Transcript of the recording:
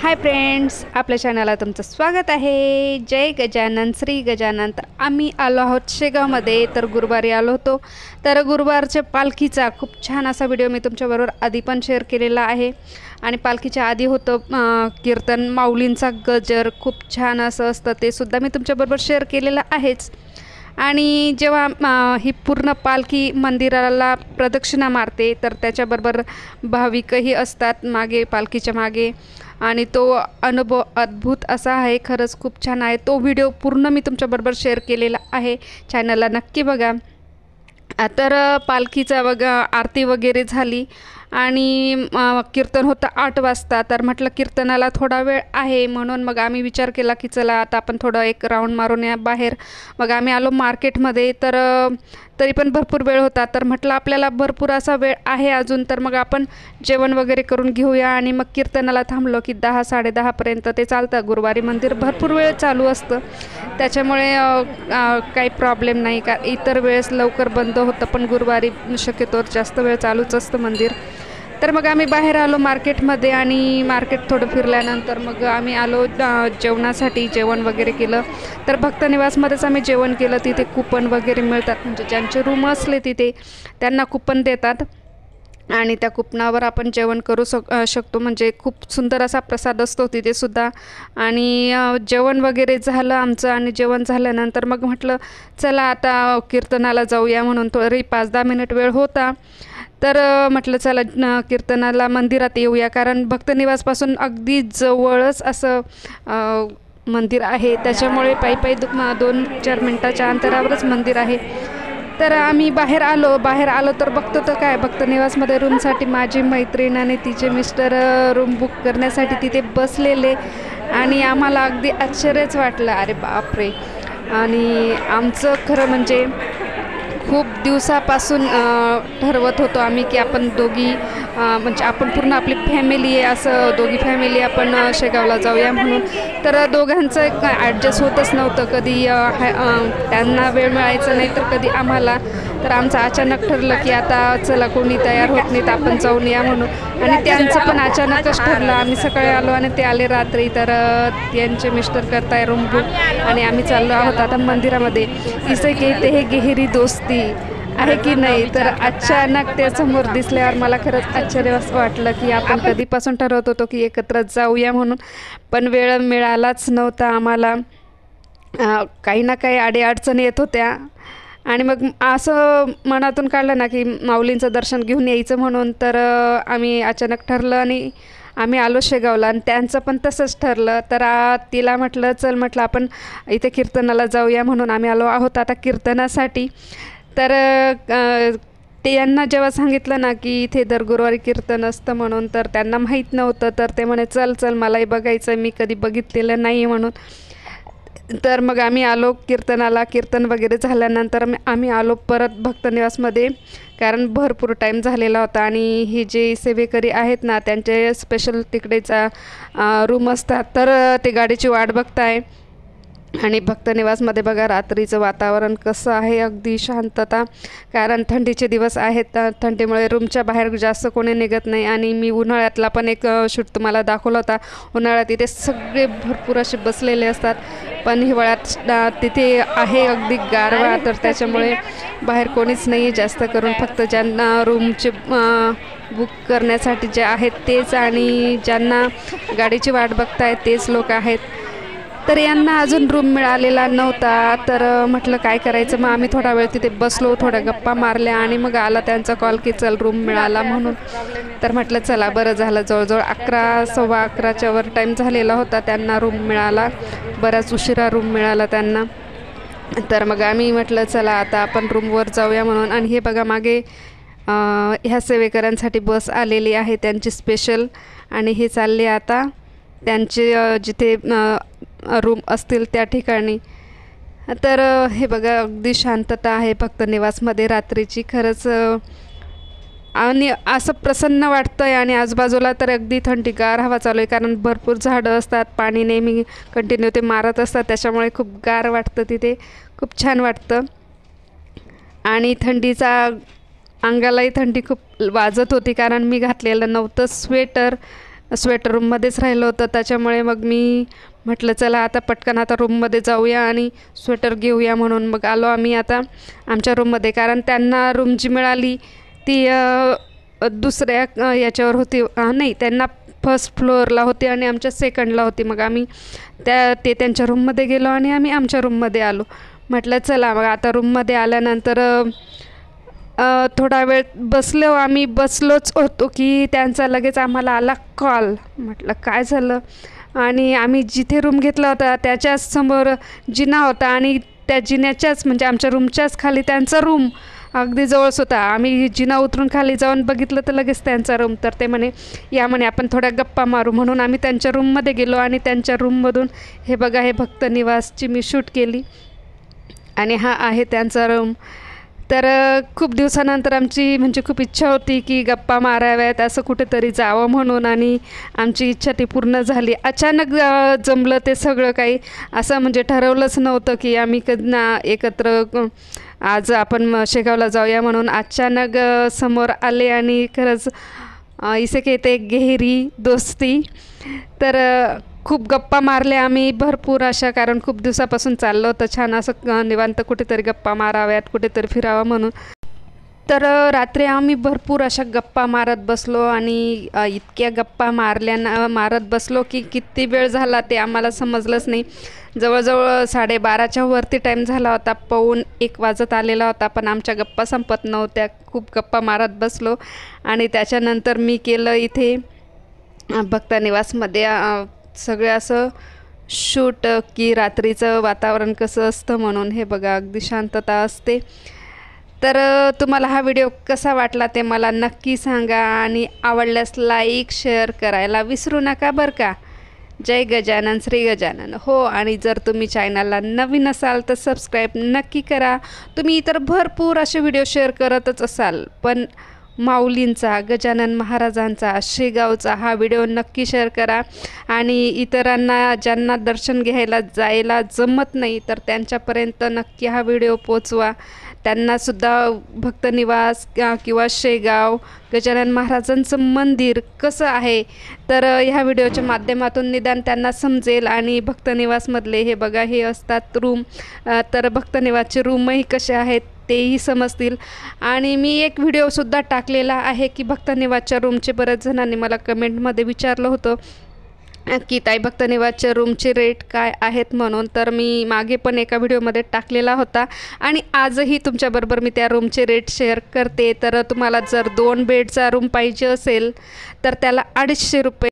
Hi friends, आपल्या चॅनलला तुमचं स्वागत आहे. जय गजानन श्री गजानन. तर आम्ही आलो आहोत शेगावमध्ये. तर गुरुवारी आलो होतो. तर गुरुवारच्या पालखीचा खूप छान असा व्हिडिओ मी तुमच्याबरोबर आधी पण शेअर केलेला आहे. आणि पालखीच्या आधी होतं कीर्तन, माऊलींचा गजर खूप छान असं असतं, ते सुद्धा मी तुमच्याबरोबर शेअर केलेलं आहेच. आणि जेव्हा ही पूर्ण पालखी मंदिराला प्रदक्षिणा मारते तर त्याच्याबरोबर भाविकही असतात मागे, पालखीच्या मागे. आणि तो अनुभव अद्भुत असा आहे, खरंच खूप छान आहे. तो व्हिडिओ पूर्ण मी तुमच्याबरोबर शेअर केलेला आहे, चॅनलला नक्की बघा. तर पालखीचा आरती वगैरे झाली आणि कीर्तन होतं 8 वाजता. तर म्हटलं कीर्तनाला थोडा वेळ आहे, म्हणून मग आम्ही विचार केला की चला आता आपण थोडं एक राऊंड मारून या बाहेर. मग आम्ही आलो मार्केटमध्ये. तर तरी पण भरपूर वेळ होता, तर म्हटलं आपल्याला भरपूर असा वेळ आहे अजून, तर मग आपण जेवण वगैरे करून घेऊया. आणि मग कीर्तनाला थांबलो की 10-10:30पर्यंत ते चालतं. गुरुवारी मंदिर भरपूर वेळ चालू असतं, त्याच्यामुळे काही प्रॉब्लेम नाही. का इतर वेळेस लवकर बंद होतं, पण गुरुवारी शक्यतोवर जास्त वेळ चालूच असतं मंदिर. तर मग आम्ही बाहेर आलो मार्केटमध्ये आणि मार्केट थोडं फिरल्यानंतर मग आम्ही आलो जेवणासाठी. जेवण वगैरे केलं. तर भक्तनिवासमध्येच आम्ही जेवण केलं. तिथे कुपन वगैरे मिळतात, म्हणजे ज्यांचे रूम असले तिथे त्यांना कुपन देतात आणि त्या कुपनावर आपण जेवण करू शकतो. म्हणजे खूप सुंदर असा प्रसाद असतो तिथे सुद्धा. आणि जेवण वगैरे झालं आमचं. आणि जेवण झाल्यानंतर मग म्हटलं चला आता कीर्तनाला जाऊया, म्हणून तरी 5-10 मिनिट वेळ होता. तर म्हटलं चला कीर्तनाला मंदिरात येऊया, कारण भक्तनिवासपासून अगदी जवळच असं मंदिर आहे, त्याच्यामुळे पायी 2-4 मिनटाच्या अंतरावरच मंदिर आहे. तर आम्ही बाहेर आलो तर बघतो तर काय, भक्तनिवासमध्ये रूमसाठी माझी मैत्रीण आणि तिचे मिस्टर रूम बुक करण्यासाठी तिथे बसलेले. आणि आम्हाला अगदी आश्चर्यच वाटलं, अरे बापरे. आणि आमचं खरं म्हणजे खूप दिवसापासून ठरवत होतो आम्ही की आपण दोघी म्हणजे आपण पूर्ण आपली फॅमिली आहे, असं दोघी फॅमिली आपण शेगावला जाऊया म्हणून. तर दोघांचं ॲडजस्ट होतच नव्हतं, कधी त्यांना वेळ मिळायचा नाही तर कधी आम्हाला. तर आमचं अचानक ठरलं की आता चला, कोणी तयार होत नाहीत, आपण जाऊन या म्हणून. आणि त्यांचं पण अचानकच ठरलं. आम्ही सकाळी आलो आणि ते आले रात्री. तर त्यांचे मिस्टर करताय रूम बुक आणि आम्ही चाललो आहोत आता मंदिरामध्ये. इसे कहते हे गहिरी दोस्ती आहे की नाही. तर अचानक ते समोर दिसल्यावर मला खरंच आश्चर्य वाटलं की आपण कधीपासून ठरवत होतो की एकत्र जाऊया म्हणून, पण वेळ मिळालाच नव्हता आम्हाला. काही ना काही अडीअडचणी येत होत्या. आणि मग असं मनातून काढलं ना की माऊलींचं दर्शन घेऊन यायचं म्हणून. तर आम्ही अचानक ठरलं आणि आम्ही आलो शेगावला. आणि त्यांचं पण तसंच ठरलं. तर तिला म्हटलं चल, म्हटलं आपण इथे कीर्तनाला जाऊया, म्हणून आम्ही आलो आहोत आता कीर्तनासाठी. तर ते यांना जेव्हा सांगितलं ना की इथे दर गुरुवारी कीर्तन असतं म्हणून, तर त्यांना माहीत नव्हतं. तर ते म्हणे चल चल, मलाही बघायचं, मी कधी बघितलेलं नाही म्हणून. तर मग आम्ही आलो कीर्तनाला. कीर्तन वगैरे झाल्यानंतर आम्ही आलो परत भक्तनिवासमध्ये, कारण भरपूर टाईम झालेला होता. आणि हे जे सेवेकरी आहेत ना, त्यांचे स्पेशल तिकडेचा रूम असतात, तर ते गाडीची वाट बघताय. आणि भक्तनिवासमध्ये बघा रात्रीचं वातावरण कसं आहे, अगदी शांतता, कारण थंडीचे दिवस आहेत. तर थंडीमुळे रूमच्या बाहेर जास्त कोणी निघत नाही. आणि मी उन्हाळ्यातला पण एक शूट तुम्हाला दाखवला होता. उन्हाळ्यात इथे सगळे भरपूर असे बसलेले असतात, पण हिवाळ्यात तिथे आहे अगदी गारवा. तर त्याच्यामुळे बाहेर कोणीच नाही जास्त करून, फक्त ज्यांना रूमचे बुक करण्यासाठी जे आहेत तेच, आणि ज्यांना गाडीची वाट बघतायत तेच लोक आहेत. तर यांना अजून रूम मिळालेला नव्हता. तर म्हटलं काय करायचं. मग आम्ही थोडा वेळ तिथे बसलो, थोड्या गप्पा मारल्या आणि मग आला त्यांचा कॉल की चल रूम मिळाला म्हणून. तर म्हटलं चला बरं झालं. जवळजवळ 11-11:15च्या वर टाईम झालेला होता, त्यांना रूम मिळाला. बराच उशिरा रूम मिळाला त्यांना. तर मग आम्ही म्हटलं चला आता आपण रूमवर जाऊया म्हणून. आणि हे बघा मागे ह्या सेवेकऱ्यांसाठी बस आलेली आहे त्यांची स्पेशल. आणि हे चालले आता त्यांचे जिथे रूम असतील त्या ठिकाणी. तर हे बघा अगदी शांतता आहे भक्तनिवासमध्ये रात्रीची, खरंच. आणि असं प्रसन्न वाटतं आहे. आणि आजूबाजूला तर अगदी थंडीगार हवा चालू आहे, कारण भरपूर झाडं असतात, पाणी नेहमी कंटिन्यू ते मारत असतात, त्याच्यामुळे खूप गार वाटतं तिथे, खूप छान वाटतं. आणि थंडीचा अंगालाही थंडी खूप वाजत होती, कारण मी घातलेलं नव्हतं स्वेटर. स्वेटर रूममध्येच राहिलं होतं. त्याच्यामुळे मग मी म्हटलं चला आता पटकन आता रूममध्ये जाऊया आणि स्वेटर घेऊया, म्हणून मग आलो आम्ही आता आमच्या रूममध्ये. कारण त्यांना रूम जी मिळाली ती दुसऱ्या याच्यावर होती, नाही त्यांना फर्स्ट फ्लोअरला होती आणि आमच्या सेकंडला होती. मग आम्ही त्यांच्या रूममध्ये गेलो आणि आम्ही आमच्या रूममध्ये आलो. म्हटलं चला मग आता रूममध्ये आल्यानंतर थोडा वेळ आम्ही बसलोच होतो की त्यांचा लगेच आम्हाला आला कॉल. म्हटलं काय झालं, आणि आम्ही जिथे रूम घेतला होता त्याच्याच समोर जिना होता आणि त्या जिन्याच्याच म्हणजे आमच्या रूमच्याच खाली त्यांचा रूम अगदी जवळच होता. आम्ही जिना उतरून खाली जाऊन बघितलं तर लगेच त्यांचा रूम. तर ते म्हणे या म्हणे आपण थोड्या गप्पा मारू, म्हणून आम्ही त्यांच्या रूममध्ये गेलो आणि त्यांच्या रूममधून हे बघा हे भक्त निवासची मी शूट केली आणि हा आहे त्यांचा रूम. तर खूप दिवसानंतर आमची म्हणजे खूप इच्छा होती की गप्पा माराव्यात, असं कुठेतरी जावं म्हणून, आणि आमची इच्छा ती पूर्ण झाली. अचानक जमलं ते सगळं काही, असं म्हणजे ठरवलंच नव्हतं की आम्ही एकत्र आज आपण शेगावला जाऊया म्हणून. अचानक समोर आले आणि खरंच इसे कहते गहरी दोस्ती. तर खूप गप्पा मारल्या आम्ही भरपूर अशा, कारण खूप दिवसापासून चाललं होतं छान असं निवांत कुठेतरी गप्पा माराव्यात, कुठेतरी फिरावं म्हणून. तर रात्री आम्ही भरपूर अशा गप्पा मारत बसलो आणि इतक्या गप्पा मारत बसलो की किती वेळ झाला ते आम्हाला समजलंच नाही. जवळजवळ 12:30च्या वरती टाईम झाला होता, 1:15 वाजत आलेला होता, पण आमच्या गप्पा संपत नव्हत्या. खूप गप्पा मारत बसलो आणि त्याच्यानंतर मी केलं इथे भक्त निवासमध्ये सगळं असं शूट की रात्रीचं वातावरण कसं असतं म्हणून. हे बघा अगदी शांतता असते. तर तुम्हाला हा व्हिडिओ कसा वाटला ते मला नक्की सांगा आणि आवडल्यास लाईक शेअर करायला विसरू नका बरं का. जय गजानन श्री गजानन. हो, आणि जर तुम्ही चॅनलला नवीन असाल तर सबस्क्राईब नक्की करा. तुम्ही इतर भरपूर असे व्हिडिओ शेअर करतच असाल, पण माऊलींचा, गजानन महाराजांचा, शेगावचा हा व्हिडिओ नक्की शेअर करा. आणि इतरांना ज्यांना दर्शन घ्यायला जायला जमत नाही तर त्यांच्यापर्यंत नक्की हा व्हिडिओ पोचवा. त्यांनासुद्धा भक्तनिवास किंवा शेगाव गजानन महाराजांचं मंदिर कसं आहे तर ह्या व्हिडिओच्या माध्यमातून निदान त्यांना समजेल. आणि भक्तनिवासमधले हे बघा हे असतात रूम, तर भक्तनिवासचे रूमही कसे आहेत तेही समजतील. आणि मी एक व्हिडिओसुद्धा टाकलेला आहे की भक्तनिवासच्या रूमचे बऱ्याच जणांनी मला कमेंटमध्ये विचारलं होतं की ताई भक्तनिवासच्या रूमचे रेट काय आहेत म्हणून. तर मी मागे पण एका व्हिडिओमध्ये टाकलेला होता आणि आजही तुमच्याबरोबर मी त्या रूमचे रेट शेअर करते. तर तुम्हाला जर 2 बेडचा रूम पाहिजे असेल तर त्याला 250 रुपये